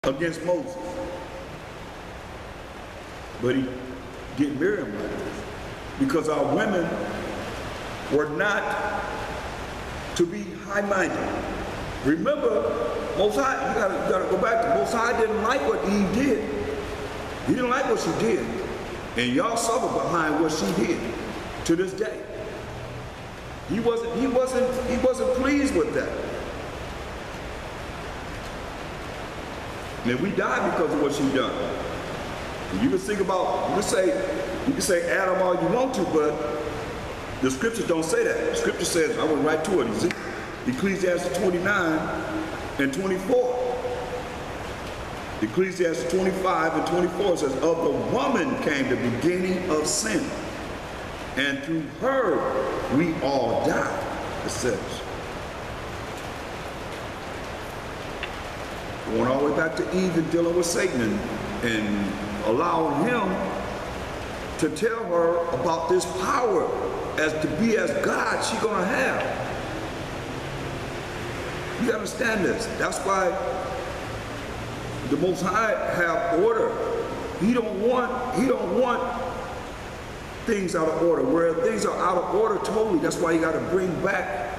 against Moses. But he did Miriam like this because our women were not to be high-minded. Remember, Most High, you gotta go back to Most High didn't like what Eve did. He didn't like what she did. And y'all suffer behind what she did to this day. He wasn't pleased with that. And we die because of what she done. And you can think about, you can say Adam all you want to, but the scriptures don't say that. The scripture says, I went right to it. You see, Ecclesiastes 29 and 24. Ecclesiastes 25 and 24 says, of the woman came the beginning of sin, and through her we all die, it says. Going all the way back to Eve and dealing with Satan and allowing him to tell her about this power as to be as God she's gonna have. You understand this? That's why the Most High have order. He don't want things out of order. Where things are out of order totally, that's why you got to bring back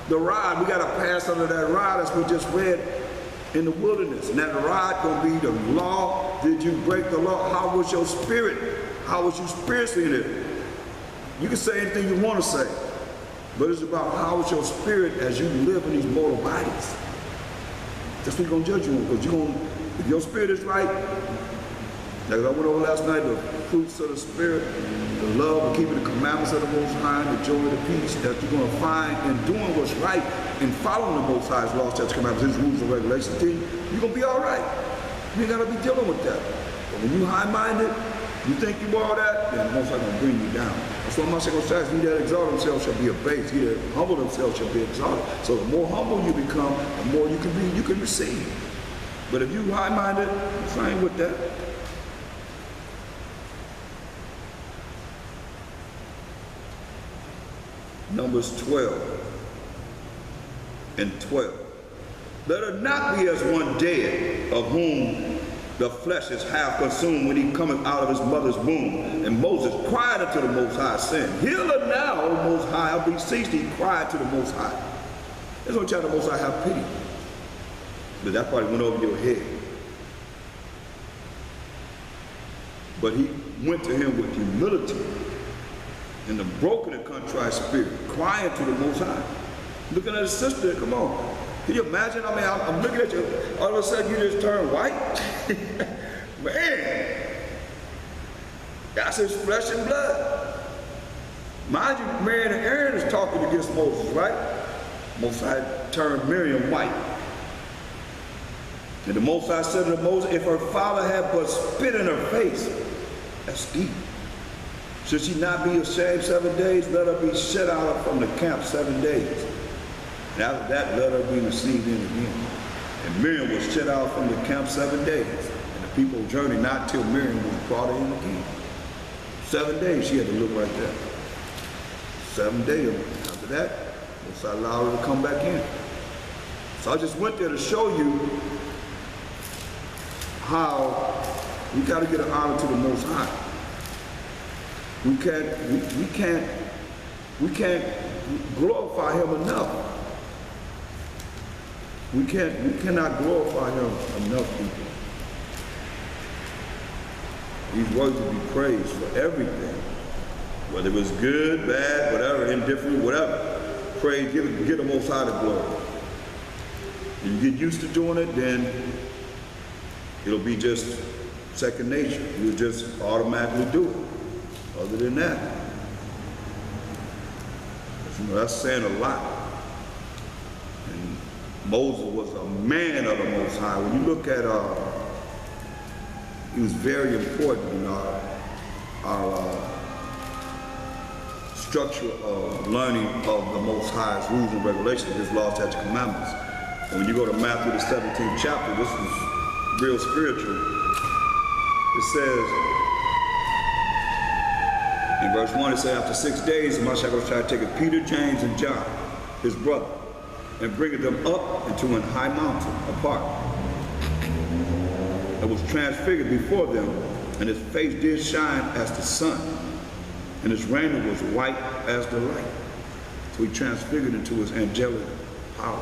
the rod. We got to pass under that rod as we just read in the wilderness. And that rod gonna be the law. Did you break the law? How was your spirit? How was you spiritually in it? You can say anything you want to say, but it's about how was your spirit as you live in these mortal bodies. That's what he's gonna judge you on, because if your spirit is right, like I went over last night, the fruits of the spirit, the love of keeping the commandments of the Most High, and the joy of the peace that you're gonna find in doing what's right and following the Most High's laws, statutes, commandments, his rules and regulations, then you're gonna be all right. You ain't gotta be dealing with that. But when you high-minded, you think you all that, then the Most High gonna bring you down. That's what my second says, he that exalt himself shall be abased. He that humble himself shall be exalted. So the more humble you become, the more you can receive. But if you high-minded, you're fine with that. Numbers 12 and 12. Let her not be as one dead, of whom the flesh is half consumed when he cometh out of his mother's womb. And Moses cried unto the Most High, saying, heal her now, O Most High, I beseech thee, cried to the Most High. There's no chance the Most High have pity. But that probably went over your head. But he went to him with humility and the broken and contrite spirit, crying to the Most High. Looking at his sister, come on. Can you imagine? I mean, I'm looking at you, all of a sudden you just turn white? Man, that's his flesh and blood. Mind you, Miriam and Aaron is talking against Moses, right? Most High turned Miriam white. And the Most High said to Moses, if her father had but spit in her face, that's deep. Should she not be ashamed 7 days? Let her be shut out from the camp 7 days. And after that, let her be received in again. And Miriam was shut out from the camp 7 days. And the people journeyed not till Miriam was brought in again. 7 days she had to look like that. 7 days. After that, Most High allowed her to come back in. So I just went there to show you how we got to get an honor to the Most High. We can't glorify him enough. We cannot glorify him enough, people. He's worthy to be praised for everything. Whether it was good, bad, whatever, indifferent, whatever. Praise, give the Most High the glory. If you get used to doing it, then it'll be just second nature. You'll just automatically do it. Other than that, you know, that's saying a lot. And Moses was a man of the Most High. When you look at, he was very important in our structure of learning of the Most High's rules and regulations, his laws, statutes, and commandments. And when you go to Matthew the 17th chapter, this is real spiritual. It says, in verse 1, it says, after 6 days, the Most High shall take Peter, James, and John, his brother, and bringeth them up into an high mountain apart. and was transfigured before them, and his face did shine as the sun, and his raiment was white as the light. So he transfigured into his angelic power.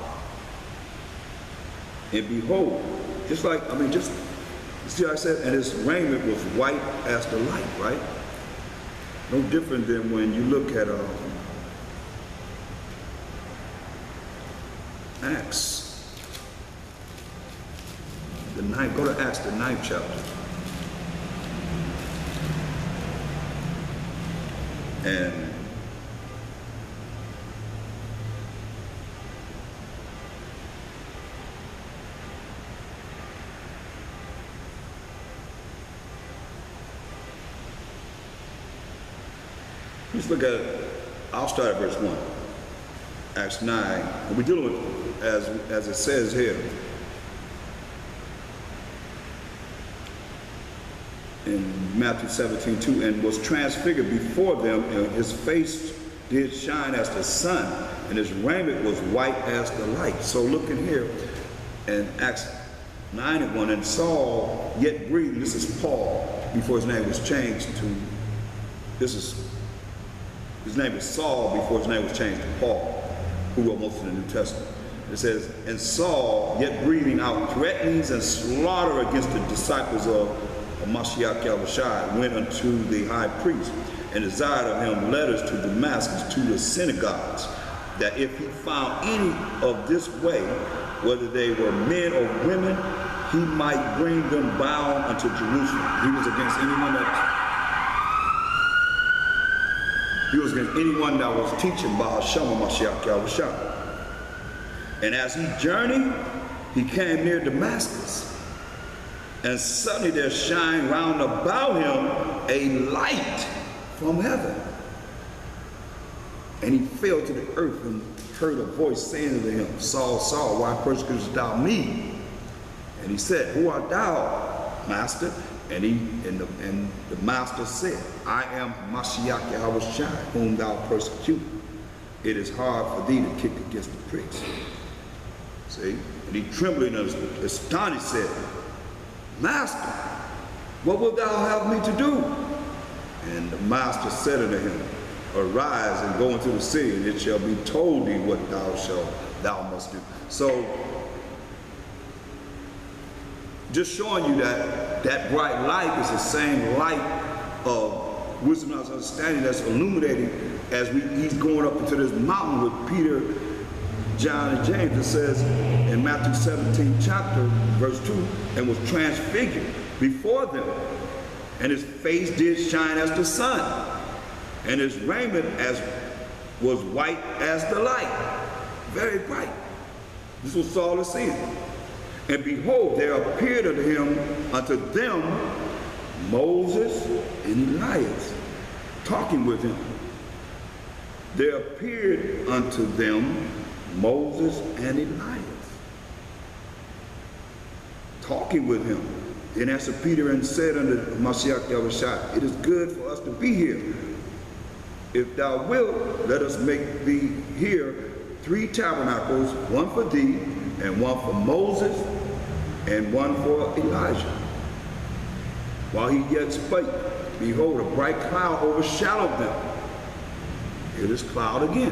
And behold, just like, just, see how I said, and his raiment was white as the light, right? No different than when you look at Acts. Go to Acts, the 9th chapter. And let's look at, I'll start at verse 1. Acts 9. And we're dealing with, as it says here, in Matthew 17:2, and was transfigured before them, and his face did shine as the sun, and his raiment was white as the light. So look in here in Acts 9:1, and Saul yet breathing, this is Paul, before his name was changed to, his name is Saul before his name was changed to Paul, who wrote most of the New Testament. It says, and Saul yet breathing out threatenings and slaughter against the disciples of Mashiach Yahawashi, went unto the high priest and desired of him letters to Damascus, to the synagogues, that if he found any of this way, whether they were men or women, he might bring them bound unto Jerusalem. He was against anyone that was teaching by Hashem Mashiach Yahawashi. And as he journeyed, he came near Damascus. And suddenly there shined round about him a light from heaven. And he fell to the earth and heard a voice saying unto him, Saul, Saul, why persecutest thou me? And he said, who art thou, master? And the master said, I am Mashiach Yahawashi, whom thou persecute. It is hard for thee to kick against the pricks. See? And he trembling and astonished said, Master, what wilt thou have me to do? And the master said unto him, arise and go into the city, and it shall be told thee what thou must do. So, just showing you that bright light is the same light of wisdom and understanding that's illuminating as he's going up into this mountain with Peter, John, and James. It says in Matthew 17 chapter, verse 2, and was transfigured before them, and his face did shine as the sun, and his raiment was white as the light, very bright. This was Saul is seeing. And behold, there appeared unto them Moses and Elias, talking with him. There appeared unto them Moses and Elias, talking with him. Then answered Peter and said unto Mashiach Yahawashi, it is good for us to be here. If thou wilt, let us make thee here 3 tabernacles, one for thee, and one for Moses, and one for Elijah. While he yet spake, behold, a bright cloud overshadowed them. Here is cloud again.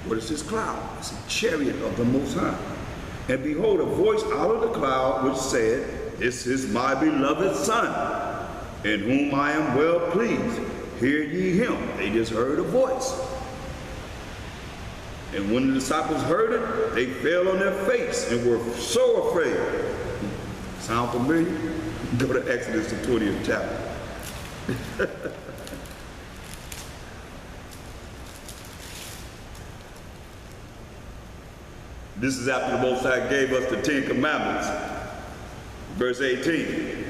What is this cloud? It's a chariot of the Most High. And behold, a voice out of the cloud which said, this is my beloved Son, in whom I am well pleased. Hear ye him. They just heard a voice. And when the disciples heard it, they fell on their face and were so afraid. Sound familiar? Go to Exodus, the 20th chapter. This is after the Most High gave us the 10 Commandments. Verse 18.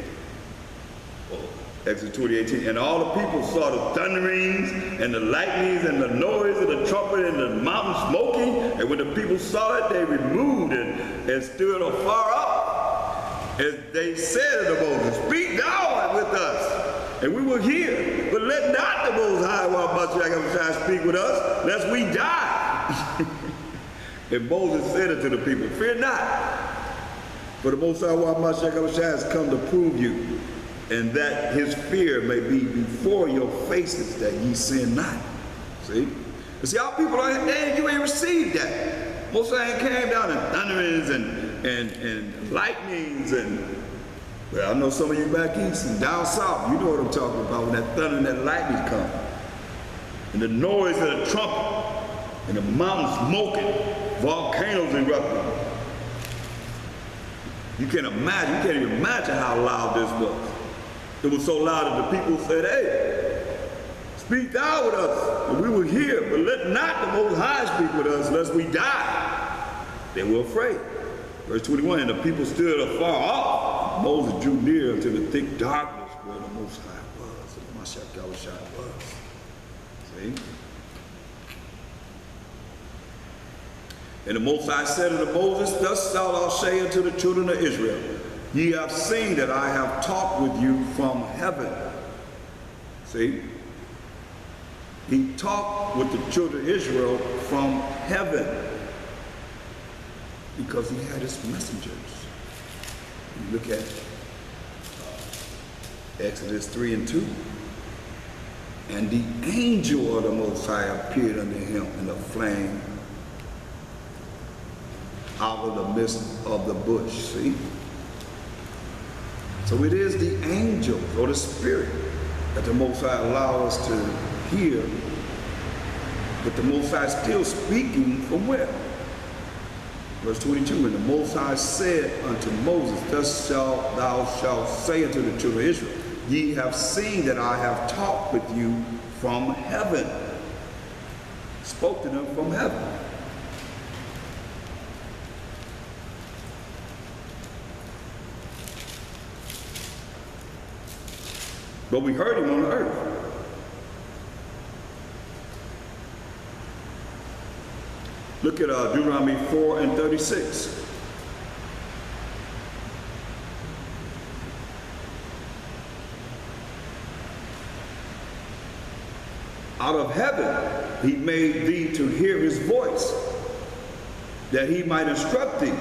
Exodus 20:18. And all the people saw the thunderings and the lightnings and the noise of the trumpet and the mountain smoking. And when the people saw it, they removed and stood afar off. And they said unto Moses, speak thou with us, and we will hear. But let not the Most High, while Mashiach speak with us, lest we die. And Moses said unto the people, fear not, For the Most High Yahawashi has come to prove you, and that his fear may be before your faces, that ye sin not. See? And see, our people are, hey, you ain't received that. Most High ain't came down in thunderings and lightnings and, well, I know some of you back east and down south, you know what I'm talking about, when that thunder and that lightning come. And the noise of the trumpet, and the mountains smoking, volcanoes erupting. You can't even imagine how loud this was. It was so loud that the people said, hey, speak thou with us, and we will hear, but let not the Most High speak with us, lest we die. They were afraid. Verse 21, and the people stood afar off. Moses drew near unto the thick darkness where the Most High was, and Yahawashi was. See? And the Most High said unto Moses, thus shalt thou say unto the children of Israel, ye have seen that I have talked with you from heaven. See? He talked with the children of Israel from heaven because he had his messengers. You look at Exodus 3 and 2. And the angel of the Most High appeared unto him in a flame out of the midst of the bush. See? So it is the angel or the spirit that the Most High allows us to hear, but the Most High is still speaking from where? Verse 22, and the Most High said unto Moses, thus thou shalt say unto the children of Israel, ye have seen that I have talked with you from heaven. Spoke to them from heaven. But we heard him on the earth. Look at Deuteronomy 4 and 36. Out of heaven he made thee to hear his voice, that he might instruct thee.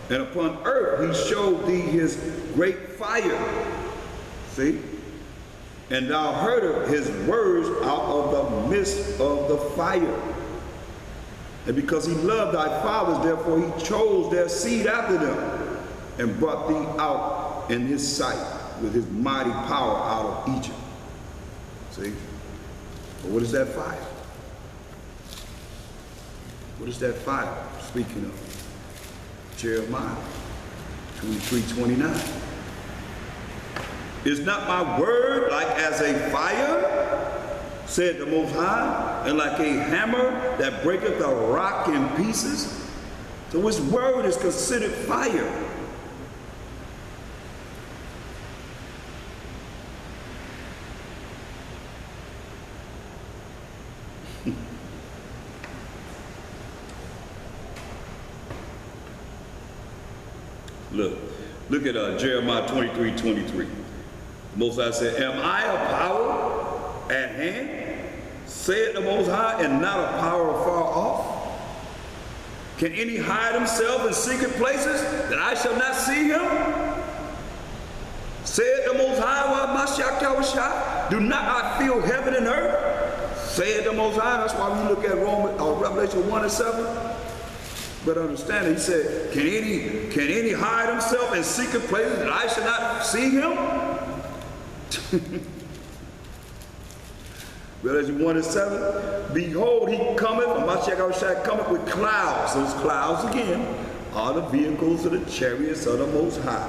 And upon earth he showed thee his great fire. See? And thou heardest his words out of the midst of the fire. And because he loved thy fathers, therefore he chose their seed after them, and brought thee out in his sight with his mighty power out of Egypt. See? But what is that fire? What is that fire? Speaking of Jeremiah 23:29. Is not my word like as a fire, said the Most High, and like a hammer that breaketh a rock in pieces? So his word is considered fire. Look at Jeremiah 23:23. The Most High said, am I a power at hand, said the Most High, and not a power far off? Can any hide himself in secret places that I shall not see him? Said the Most High, Yahawashi, do not I feel heaven and earth? Said the Most High. That's why we look at Revelation 1 and 7. But understand it, he said, can any hide himself in secret places that I shall not see him? Revelation 1 and 7. Behold, he cometh, Yahawashi cometh with clouds. Those clouds again are the vehicles of the chariots of the Most High.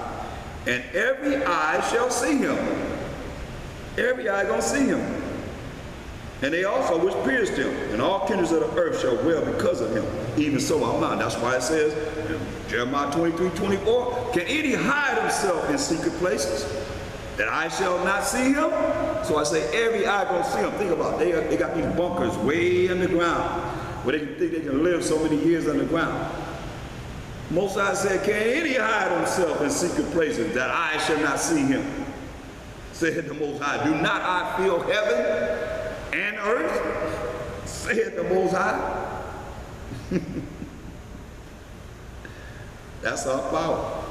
And every eye shall see him. Every eye gonna see him. And they also which pierced him, and all kindreds of the earth shall wail because of him. Even so am I. That's why it says in Jeremiah 23:24, can any hide himself in secret places that I shall not see him? So I say every eye gonna see him. Think about it. They got these bunkers way underground where they think they can live so many years underground. Most High said, can any hide himself in secret places that I shall not see him? Said the Most High, do not I feel heaven and earth? Said the Most High. That's our power.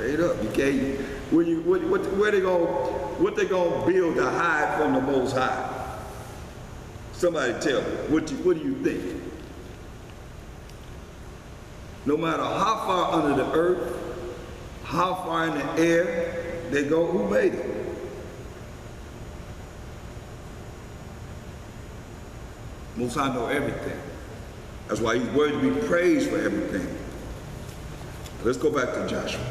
Straight up. You can't. What they gonna build to hide from the Most High? Somebody tell me. What do you think? No matter how far under the earth, how far in the air they go, who made it? Most High know everything. That's why he's worthy to be praised for everything. Let's go back to Joshua.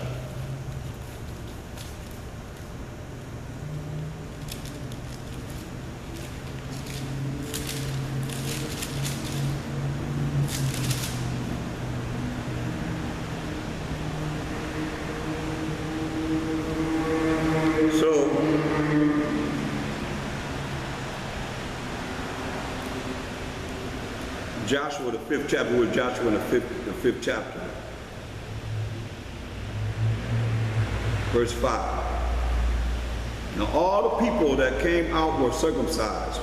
Joshua, the 5th chapter, we're Joshua in the fifth chapter. Verse 5. Now all the people that came out were circumcised,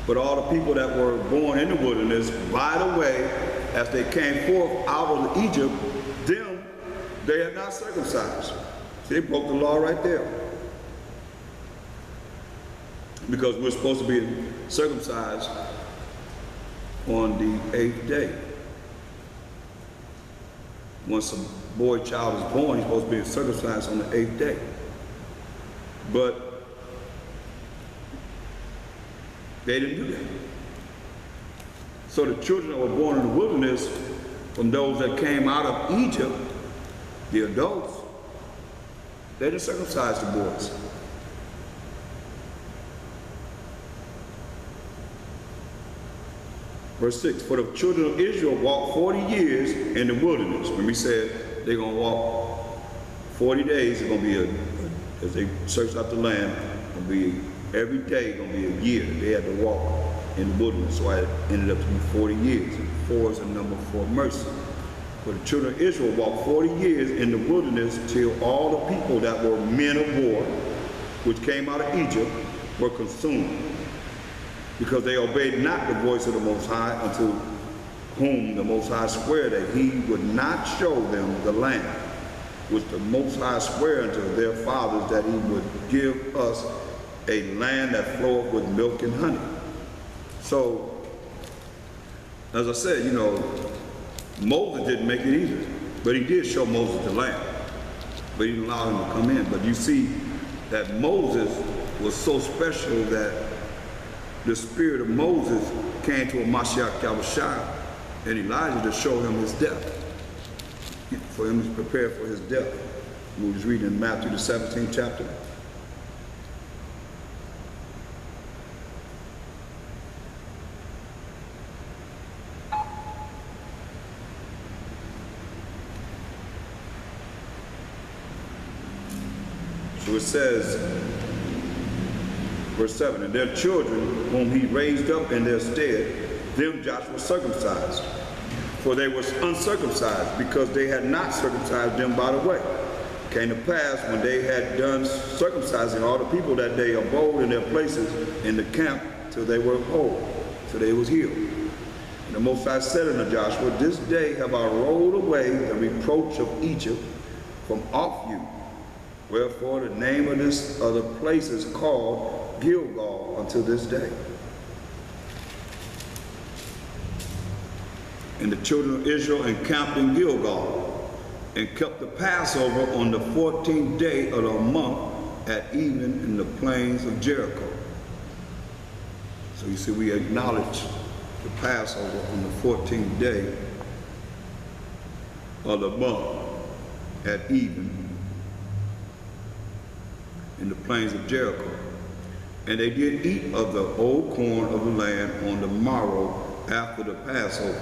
but all the people that were born in the wilderness, by the way, as they came forth out of Egypt, them they had not circumcised. See, they broke the law right there. Because we're supposed to be circumcised on the 8th day. Once a boy child is born, he's supposed to be circumcised on the 8th day. But they didn't do that. So the children that were born in the wilderness, from those that came out of Egypt, the adults, they didn't circumcise the boys. Verse 6, for the children of Israel walked 40 years in the wilderness. When we said they're going to walk 40 days, it's going to be as they search out the land, it's going to be every day going to be a year. They had to walk in the wilderness, so it ended up to be 40 years. And 4 is a number for mercy. For the children of Israel walked 40 years in the wilderness till all the people that were men of war, which came out of Egypt, were consumed, because they obeyed not the voice of the Most High, unto whom the Most High sware that he would not show them the land, which the Most High sware unto their fathers, that he would give us a land that floweth with milk and honey. So, as I said, you know, Moses didn't make it either, but he did show Moses the land, but he didn't allow him to come in. But you see that Moses was so special that the spirit of Moses came to a Mashiach Yahawashi and Elijah to show him his death, for him to prepare for his death. We was reading in Matthew the 17th chapter. So it says, verse 7, and their children, whom he raised up in their stead, them Joshua circumcised. For they were uncircumcised, because they had not circumcised them by the way. It came to pass, when they had done circumcising all the people, that they abode in their places in the camp till they were whole, till they was healed. And the Most High said unto Joshua, this day have I rolled away the reproach of Egypt from off you. Wherefore the name of this other place is called Gilgal unto this day. And the children of Israel encamped in Gilgal, and kept the Passover on the 14th day of the month at even in the plains of Jericho. So you see, we acknowledge the Passover on the 14th day of the month at even in the plains of Jericho. And they did eat of the old corn of the land on the morrow after the Passover,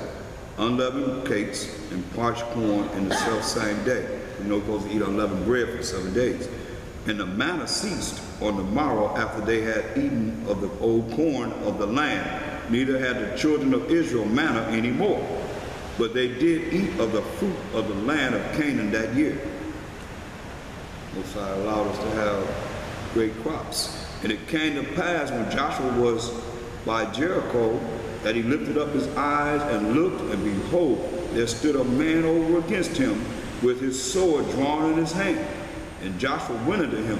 unleavened cakes and parched corn in the self-same day. You know, supposed to eat unleavened bread for 7 days. And the manna ceased on the morrow after they had eaten of the old corn of the land. Neither had the children of Israel manna any more, but they did eat of the fruit of the land of Canaan that year. Most High allowed us to have great crops. And it came to pass, when Joshua was by Jericho, that he lifted up his eyes and looked, and behold, there stood a man over against him with his sword drawn in his hand. And Joshua went unto him